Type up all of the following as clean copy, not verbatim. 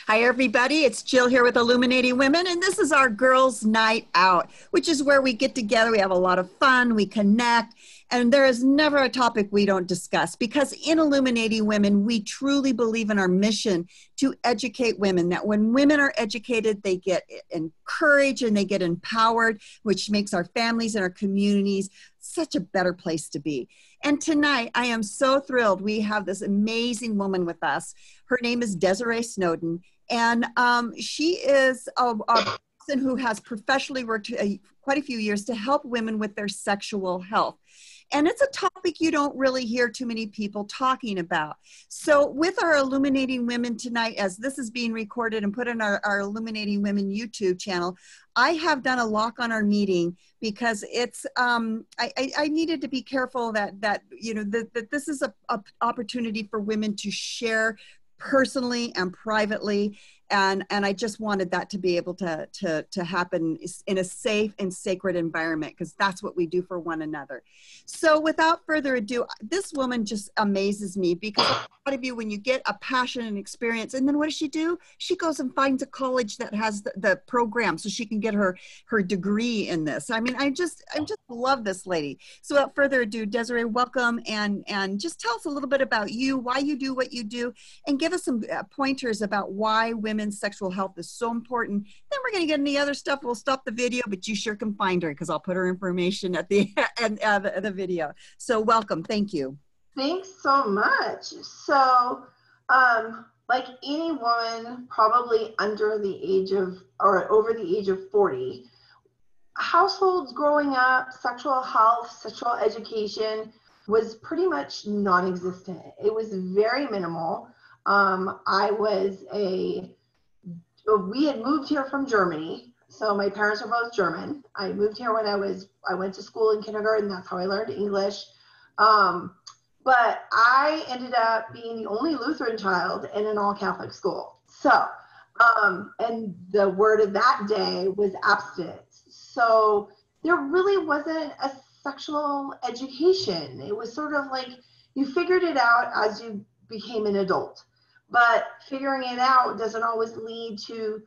Hi, everybody. It's Jill here with Illuminating Women, and this is our Girls' Night Out, which is where we get together. We have a lot of fun, we connect, and there is never a topic we don't discuss because in Illuminating Women, we truly believe in our mission to educate women, that when women are educated, they get encouraged and they get empowered, which makes our families and our communities such a better place to be. And tonight, I am so thrilled. We have this amazing woman with us. Her name is Desiree Snowden, and she is a person who has professionally worked quite a few years to help women with their sexual health. And it's a topic you don't really hear too many people talking about. So with our Illuminating Women tonight, as this is being recorded and put in our Illuminating Women YouTube channel, I have done a lock on our meeting because it's, I needed to be careful that this is an opportunity for women to share personally and privately. And I just wanted that to be able to happen in a safe and sacred environment, because that's what we do for one another. So without further ado, this woman just amazes me, because a lot of you, when you get a passion and experience, and then what does she do? She goes and finds a college that has the program so she can get her degree in this. I mean, I just love this lady. So without further ado, Desiree, welcome, and just tell us a little bit about you, why you do what you do, and give us some pointers about why women's sexual health is so important. Then we're going to get into the other stuff. We'll stop the video, but you sure can find her because I'll put her information at the end of the video. So welcome. Thank you. Thanks so much. So, like any woman probably under the age of, or over the age of 40, households growing up, sexual health, sexual education was pretty much non-existent. It was very minimal. We had moved here from Germany. So my parents are both German. I moved here when I went to school in kindergarten. That's how I learned English. But I ended up being the only Lutheran child in an all-Catholic school. So, and the word of that day was abstinence. So there really wasn't a sexual education. It was sort of like you figured it out as you became an adult. But figuring it out doesn't always lead to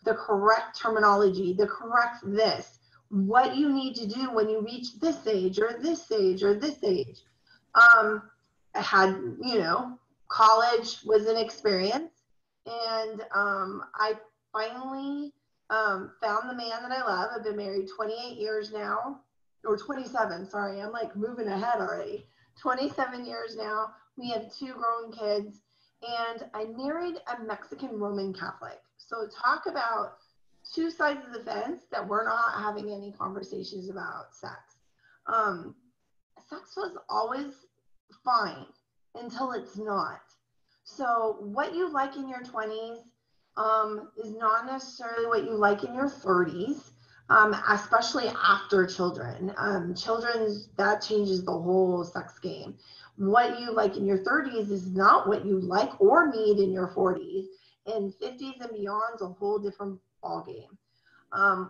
the correct terminology, the correct this, what you need to do when you reach this age or this age or this age. I had, college was an experience, and I finally found the man that I love. I've been married 28 years now, or 27, sorry, I'm like moving ahead already. 27 years now, we have 2 grown kids. And I married a Mexican Roman Catholic. So talk about 2 sides of the fence that we're not having any conversations about sex. Sex was always fine until it's not. So what you like in your 20s is not necessarily what you like in your 30s, especially after children. That changes the whole sex game. What you like in your 30s is not what you like or need in your 40s. In 50s and beyond is a whole different ballgame.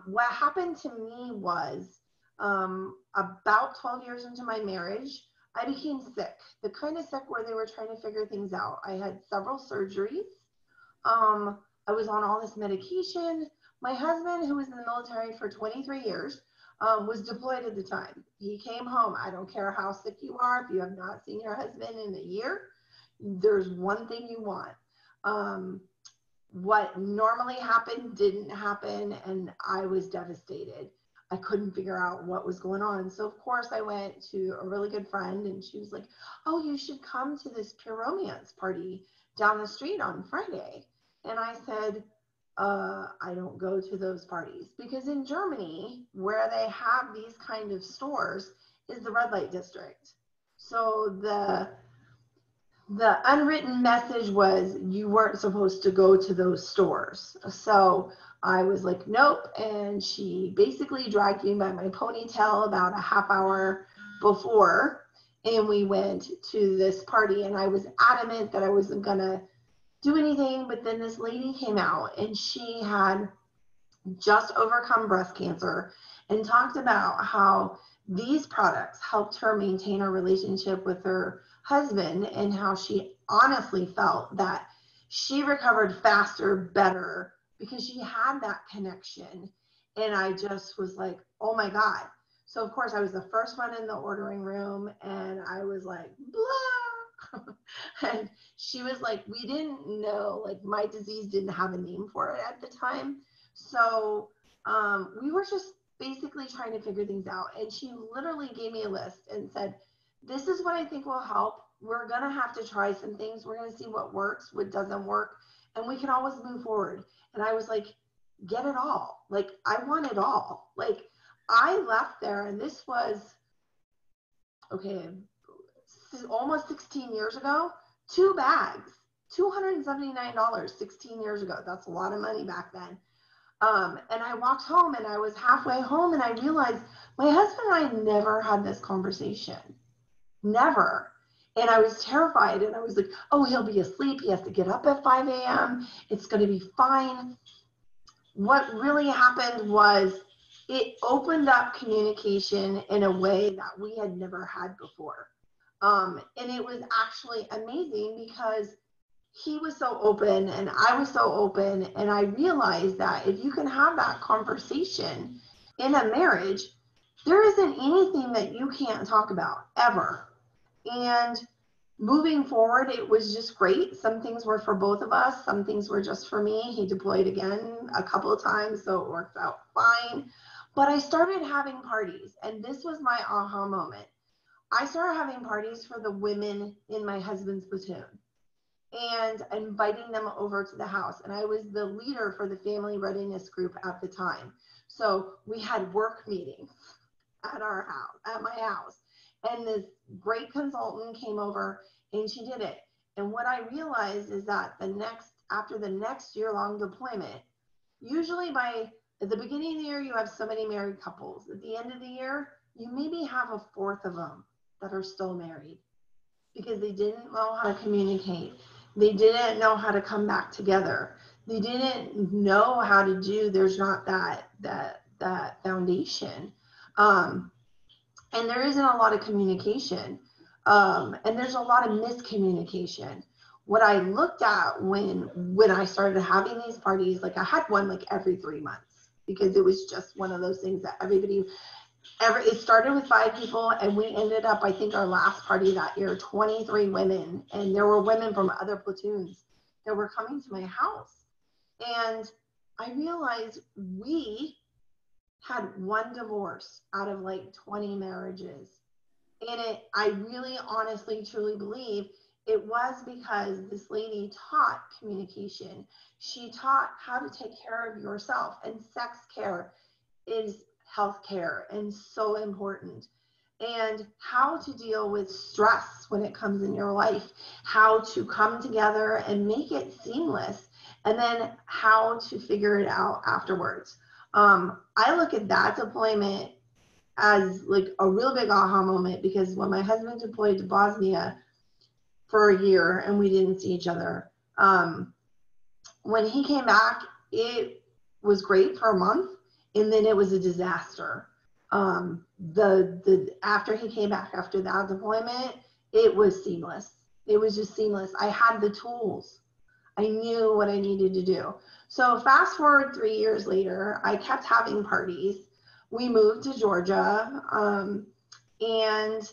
What happened to me was about 12 years into my marriage, I became sick. The kind of sick where they were trying to figure things out. I had several surgeries. I was on all this medication. My husband, who was in the military for 23 years, was deployed at the time. He came home. I don't care how sick you are. If you have not seen your husband in a year, there's one thing you want. What normally happened didn't happen, and I was devastated. I couldn't figure out what was going on. So of course I went to a really good friend, and she was like, oh, you should come to this pure romance party down the street on Friday. And I said, I don't go to those parties, because in Germany, where they have these kind of stores, is the red light district. So the unwritten message was you weren't supposed to go to those stores. So I was like, nope. And she basically dragged me by my ponytail about a half hour before, and we went to this party, and I was adamant that I wasn't gonna do anything. But then this lady came out, and she had just overcome breast cancer and talked about how these products helped her maintain her relationship with her husband, and how she honestly felt that she recovered faster, better, because she had that connection. And I just was like, oh my God. So of course I was the first one in the ordering room, and I was like, blah. And she was like, we didn't know, like my disease didn't have a name for it at the time. So we were just basically trying to figure things out. And she literally gave me a list and said, this is what I think will help. We're going to have to try some things. We're going to see what works, what doesn't work, and we can always move forward. And I was like, get it all. Like, I want it all. Like, I left there, and this was, okay, almost 16 years ago, 2 bags, $279, 16 years ago. That's a lot of money back then. And I walked home, and I was halfway home, and I realized my husband and I never had this conversation. Never. And I was terrified, and I was like, oh, he'll be asleep. He has to get up at 5 a.m. It's going to be fine. What really happened was it opened up communication in a way that we had never had before. And it was actually amazing because he was so open and I was so open. And I realized that if you can have that conversation in a marriage, there isn't anything that you can't talk about ever. And moving forward, it was just great. Some things were for both of us. Some things were just for me. He deployed again a couple of times, so it worked out fine. But I started having parties, and this was my aha moment. I started having parties for the women in my husband's platoon and inviting them over to the house. And I was the leader for the family readiness group at the time. So we had work meetings at our house, at my house. And this great consultant came over and she did it. And what I realized is that after the next year-long deployment, usually at the beginning of the year, you have so many married couples. At the end of the year, you maybe have a fourth of them that are still married because they didn't know how to communicate. They didn't know how to come back together. They didn't know how to do, there's not that foundation. And there isn't a lot of communication. And there's a lot of miscommunication. What I looked at when I started having these parties, like I had one like every 3 months because it was just one of those things that it started with 5 people and we ended up, I think our last party that year, 23 women. And there were women from other platoons that were coming to my house. And I realized we had 1 divorce out of like 20 marriages. And I really honestly, truly believe it was because this lady taught communication. She taught how to take care of yourself, and sex care is health care and so important. And how to deal with stress when it comes in your life, how to come together and make it seamless, and then how to figure it out afterwards. I look at that deployment as like a real big aha moment because when my husband deployed to Bosnia for a year and we didn't see each other, when he came back, it was great for a month and then it was a disaster. After he came back after that deployment, it was seamless. It was just seamless. I had the tools. I knew what I needed to do. So fast forward 3 years later, I kept having parties. We moved to Georgia, and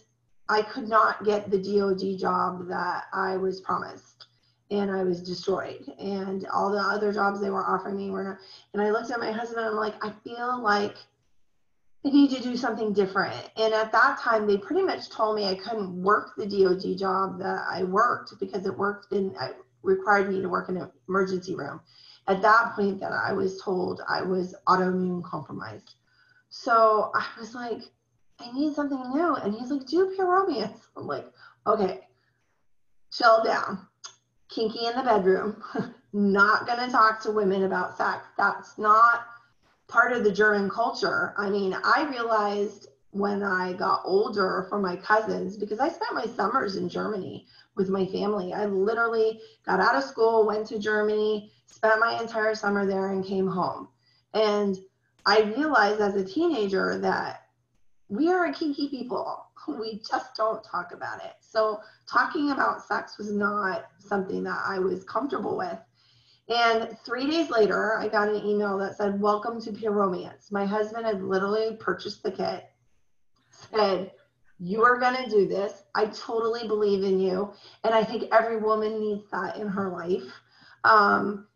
I could not get the DOD job that I was promised, and I was destroyed. And all the other jobs they were offering me were not. And I looked at my husband and I'm like, I feel like I need to do something different. And at that time, they pretty much told me I couldn't work the DOD job that I worked because it required me to work in an emergency room. At that point that I was told I was autoimmune compromised. So I was like, I need something new. And he's like, do pure romance. I'm like, okay, chill down. Kinky in the bedroom. Not going to talk to women about sex. That's not part of the German culture. I mean, I realized when I got older from my cousins, because I spent my summers in Germany with my family. I literally got out of school, went to Germany, spent my entire summer there and came home. And I realized as a teenager that we are a kinky people. We just don't talk about it. So talking about sex was not something that I was comfortable with. And 3 days later, I got an email that said, welcome to Pure Romance. My husband had literally purchased the kit, said, you are going to do this. I totally believe in you. And I think every woman needs that in her life. And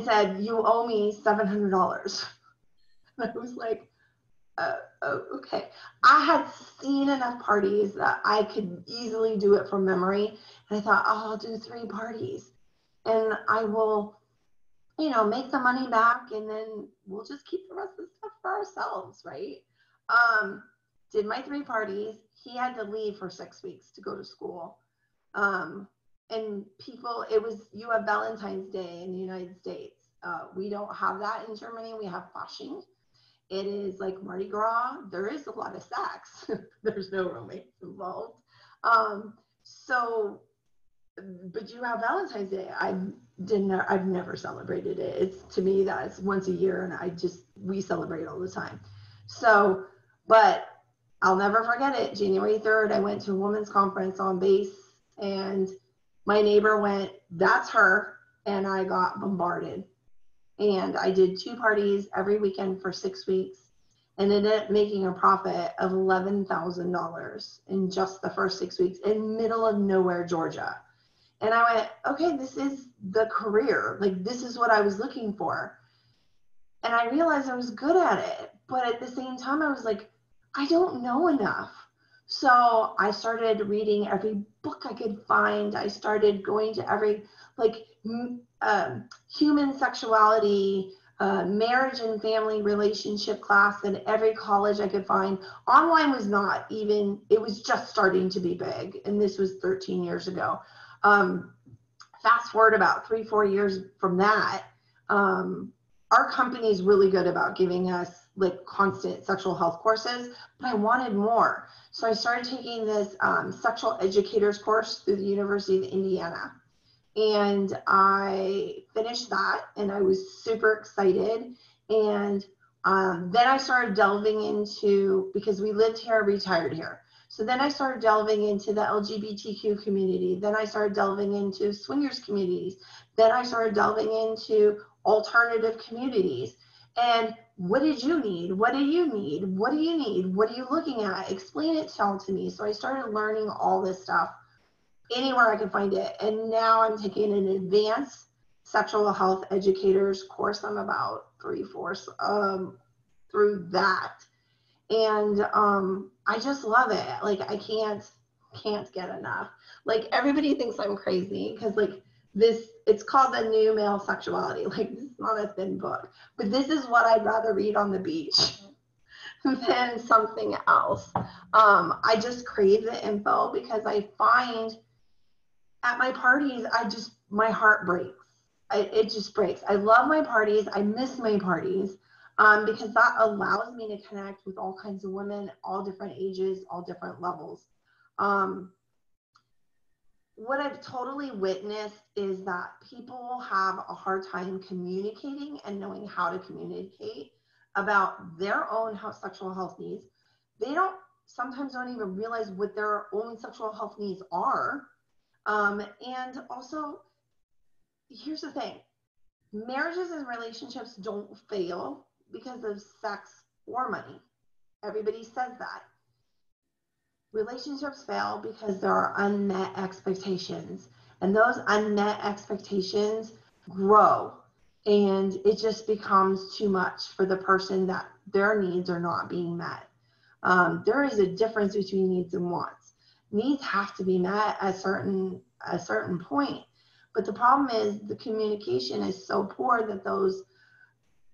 said, you owe me $700. And I was like, okay. I had seen enough parties that I could easily do it from memory. And I thought, oh, I'll do 3 parties. And I will, you know, make the money back, and then we'll just keep the rest of the stuff for ourselves, right? Did my 3 parties. He had to leave for 6 weeks to go to school. And people, you have Valentine's Day in the United States. We don't have that in Germany. We have Fasching. It is like Mardi Gras. There is a lot of sex. There's no romance involved. But you have Valentine's Day. I've never celebrated it. It's, to me, that's once a year, and we celebrate all the time. So, but I'll never forget it. January 3rd, I went to a women's conference on base, and my neighbor went, that's her, and I got bombarded. And I did 2 parties every weekend for 6 weeks, and ended up making a profit of $11,000 in just the first 6 weeks in middle of nowhere, Georgia. And I went, okay, this is the career. Like, this is what I was looking for. And I realized I was good at it. But at the same time, I was like, I don't know enough. So I started reading every book I could find. I started going to every, human sexuality, marriage and family relationship class in every college I could find. Online was not even, it was just starting to be big. And this was 13 years ago. Fast forward about 3-4 years from that, our company is really good about giving us like constant sexual health courses, but I wanted more. So I started taking this sexual educators course through the University of Indiana. And I finished that, and I was super excited. And then I started delving into, because we lived here, retired here. So then I started delving into the LGBTQ community. Then I started delving into swingers communities. Then I started delving into alternative communities. And what did you need? What do you need? What do you need? What are you looking at? Explain it all to me. So I started learning all this stuff anywhere I could find it. And now I'm taking an advanced sexual health educators course. I'm about 3/4 through that. And I just love it. Like, I can't get enough. Like, everybody thinks I'm crazy because like this, it's called The New Male Sexuality. Like, this is not a thin book, but this is what I'd rather read on the beach than something else. I just crave the info because I find at my parties, my heart breaks. It just breaks. I love my parties. I miss my parties. Because that allows me to connect with all kinds of women, all different ages, all different levels. What I've totally witnessed is that people have a hard time communicating and knowing how to communicate about their own sexual health needs. They sometimes don't even realize what their own sexual health needs are. And also, here's the thing. Marriages and relationships don't fail because of sex or money. Everybody says that. Relationships fail because there are unmet expectations, and those unmet expectations grow, and it just becomes too much for the person that their needs are not being met. There is a difference between needs and wants. Needs have to be met at a certain point, but the problem is the communication is so poor that those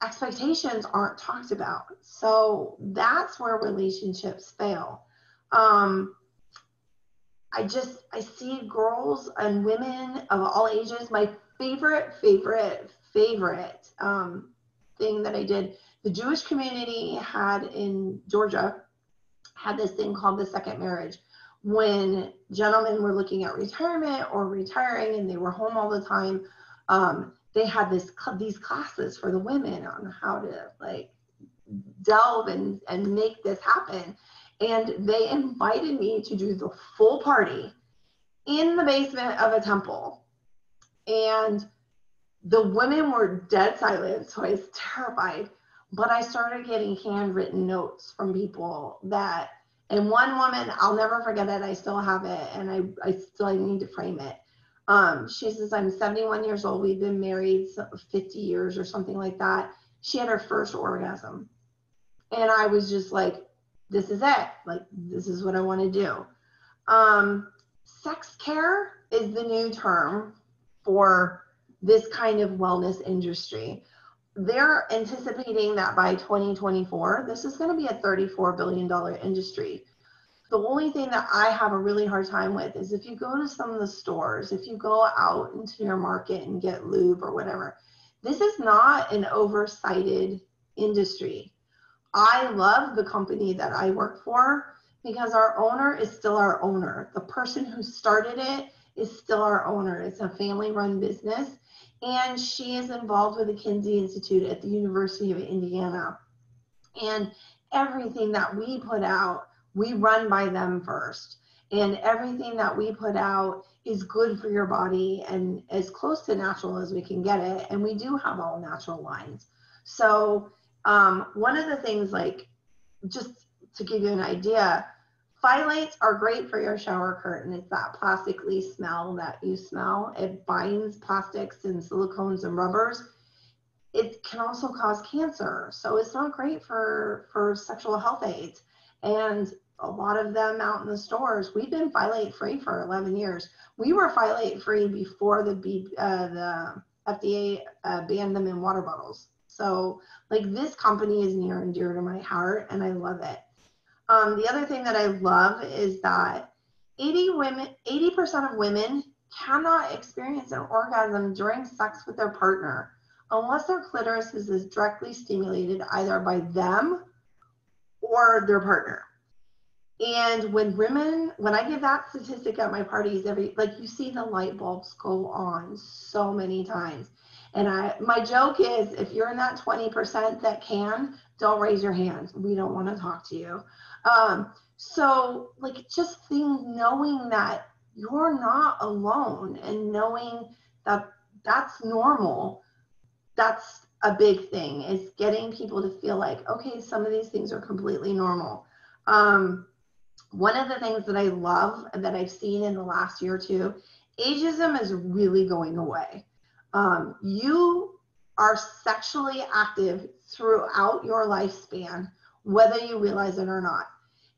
expectations aren't talked about. So that's where relationships fail. I see girls and women of all ages. My favorite thing that I did, the Jewish community had in Georgia had this thing called the second marriage. When gentlemen were looking at retirement or retiring and they were home all the time, they had these classes for the women on how to like delve and make this happen. And they invited me to do the full party in the basement of a temple. And the women were dead silent, so I was terrified. But I started getting handwritten notes from people that, and one woman, I'll never forget it, I still have it, and I still need to frame it. She says, I'm 71 years old, we've been married 50 years or something like that. She had her first orgasm. And I was just like, this is it. Like, this is what I want to do. Sex care is the new term for this kind of wellness industry. They're anticipating that by 2024, this is going to be a $34 billion industry. The only thing that I have a really hard time with is if you go to some of the stores, if you go out into your market and get lube or whatever, this is not an oversighted industry. I love the company that I work for because our owner is still our owner. The person who started it is still our owner. It's a family-run business. And she is involved with the Kinsey Institute at the University of Indiana. And everything that we put out, we run by them first. And everything that we put out is good for your body and as close to natural as we can get it. And we do have all natural lines. So one of the things, like, just to give you an idea, phthalates are great for your shower curtain. It's that plastically smell that you smell. It binds plastics and silicones and rubbers. It can also cause cancer. So it's not great for sexual health aids. And a lot of them out in the stores, we've been phthalate free for 11 years. We were phthalate free before the FDA banned them in water bottles. So, like, this company is near and dear to my heart, and I love it. The other thing that I love is that 80% of women cannot experience an orgasm during sex with their partner unless their clitoris is directly stimulated either by them or their partner. And when I give that statistic at my parties, you see the light bulbs go on so many times. And my joke is, if you're in that 20% that can, don't raise your hand. We don't want to talk to you. So, like, just knowing that you're not alone and knowing that that's normal, that's a big thing, is getting people to feel like, okay, some of these things are completely normal. One of the things that I love that I've seen in the last year or two, ageism is really going away. You are sexually active throughout your lifespan, whether you realize it or not.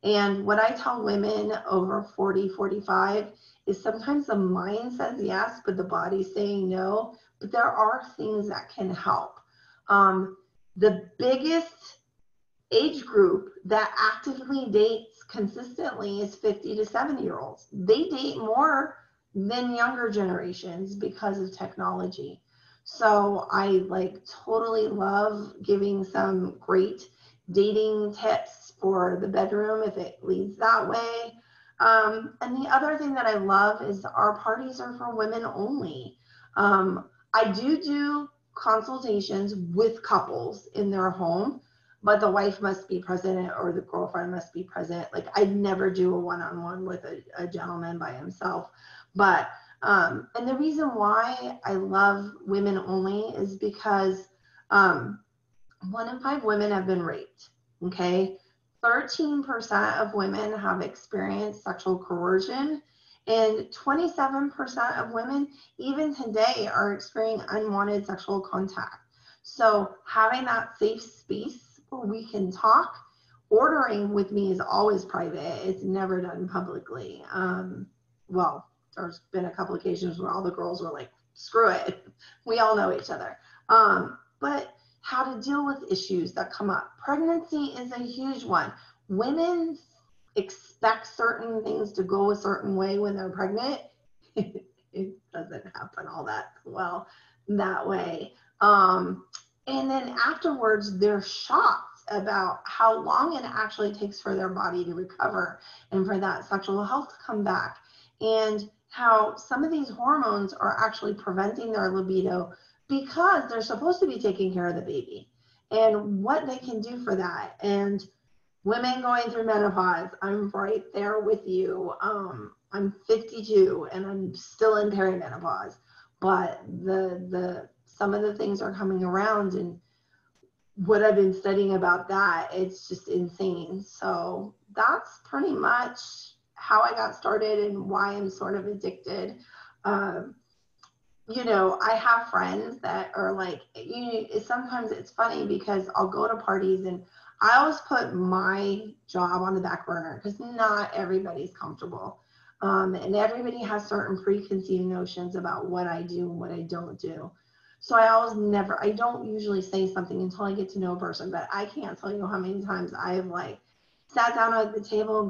And what I tell women over 40, 45 is sometimes the mind says yes, but the body's saying no. But there are things that can help. The biggest age group that actively dates consistently is 50 to 70-year-olds. They date more than younger generations because of technology. So I totally love giving some great dating tips for the bedroom if it leads that way. And the other thing that I love is our parties are for women only. I do consultations with couples in their home, but the wife must be present or the girlfriend must be present. Like, I'd never do a one-on-one with a gentleman by himself. But, and the reason why I love women only is because 1 in 5 women have been raped, okay? 13% of women have experienced sexual coercion, and 27% of women, even today, are experiencing unwanted sexual contact. So having that safe space where we can talk, ordering with me is always private. It's never done publicly. Well, there's been a couple occasions where all the girls were like, screw it. We all know each other. But how to deal with issues that come up. Pregnancy is a huge one. Women expect certain things to go a certain way when they're pregnant. It doesn't happen all that well that way. And then afterwards, they're shocked about how long it actually takes for their body to recover and for that sexual health to come back. And how some of these hormones are actually preventing their libido because they're supposed to be taking care of the baby, and what they can do for that. And women going through menopause, I'm right there with you. I'm 52 and I'm still in perimenopause, but some of the things are coming around, and what I've been studying about that, it's just insane. So that's pretty much how I got started and why I'm sort of addicted. You know, I have friends that are like, sometimes it's funny because I'll go to parties and I always put my job on the back burner because not everybody's comfortable. And everybody has certain preconceived notions about what I do and what I don't do. So I don't usually say something until I get to know a person, but I can't tell you how many times I've like sat down at the table and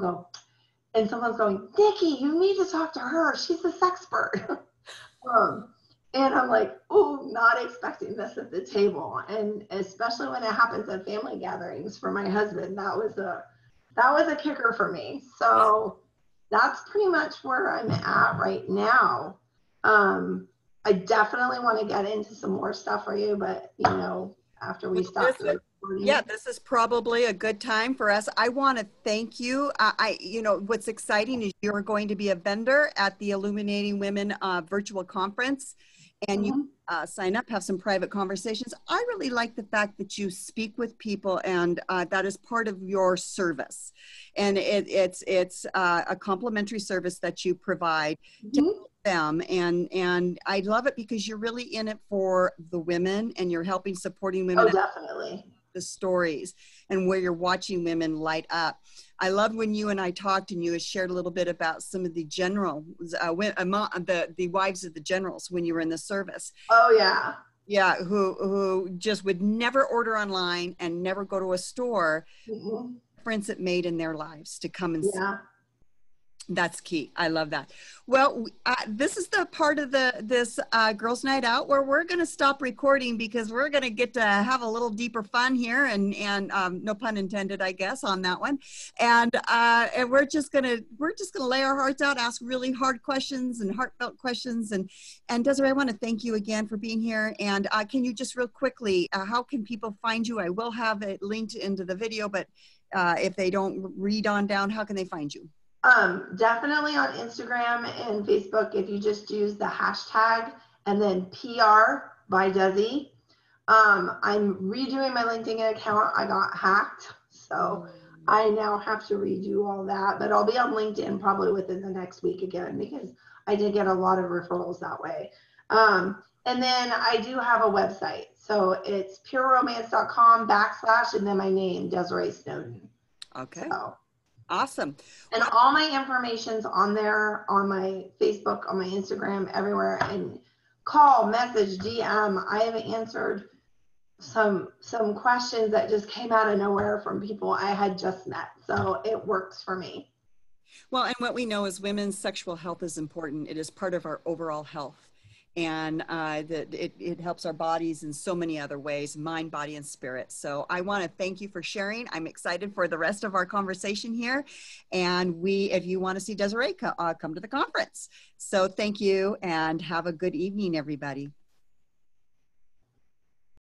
and someone's going, Nikki, you need to talk to her. She's a sexpert. And I'm like, oh, not expecting this at the table. And especially when it happens at family gatherings for my husband, that was a kicker for me. So that's pretty much where I'm at right now. I definitely want to get into some more stuff for you, but you know, after we stop the recording. Yeah, this is probably a good time for us. I want to thank you. You know, what's exciting is you're going to be a vendor at the Illuminating Women virtual conference, and you sign up, have some private conversations. I really like the fact that you speak with people, and that is part of your service. And it's a complimentary service that you provide to them, and I love it because you're really in it for the women, and you're helping supporting women. Oh, definitely. The stories and where you're watching women light up. I loved when you and I talked, and you had shared a little bit about some of the generals, the wives of the generals when you were in the service. Oh yeah. Yeah, who just would never order online and never go to a store. Difference it made in their lives to come and see. That's key. I love that. Well, this is the part of this Girls Night Out where we're going to stop recording because we're going to get to have a little deeper fun here, and no pun intended, I guess, on that one. And we're just gonna lay our hearts out, ask really hard questions and heartfelt questions. And Desiree, I want to thank you again for being here. And can you just real quickly, how can people find you? I will have it linked into the video, but if they don't read on down, how can they find you? Definitely on Instagram and Facebook, if you just use the hashtag and then PR by Desi. I'm redoing my LinkedIn account. I got hacked, so I now have to redo all that, but I'll be on LinkedIn probably within the next week again because I did get a lot of referrals that way. And then I do have a website. So it's pureromance.com / and then my name, Desiree Snowden. Okay. So. Awesome. And all my information's on there, on my Facebook, on my Instagram, everywhere. And call, message, DM. I have answered some questions that just came out of nowhere from people I had just met. So it works for me. Well, and what we know is women's sexual health is important. It is part of our overall health. And it helps our bodies in so many other ways, mind, body, and spirit. So I want to thank you for sharing. I'm excited for the rest of our conversation here. And if you want to see Desiree, come to the conference. So thank you, and have a good evening, everybody.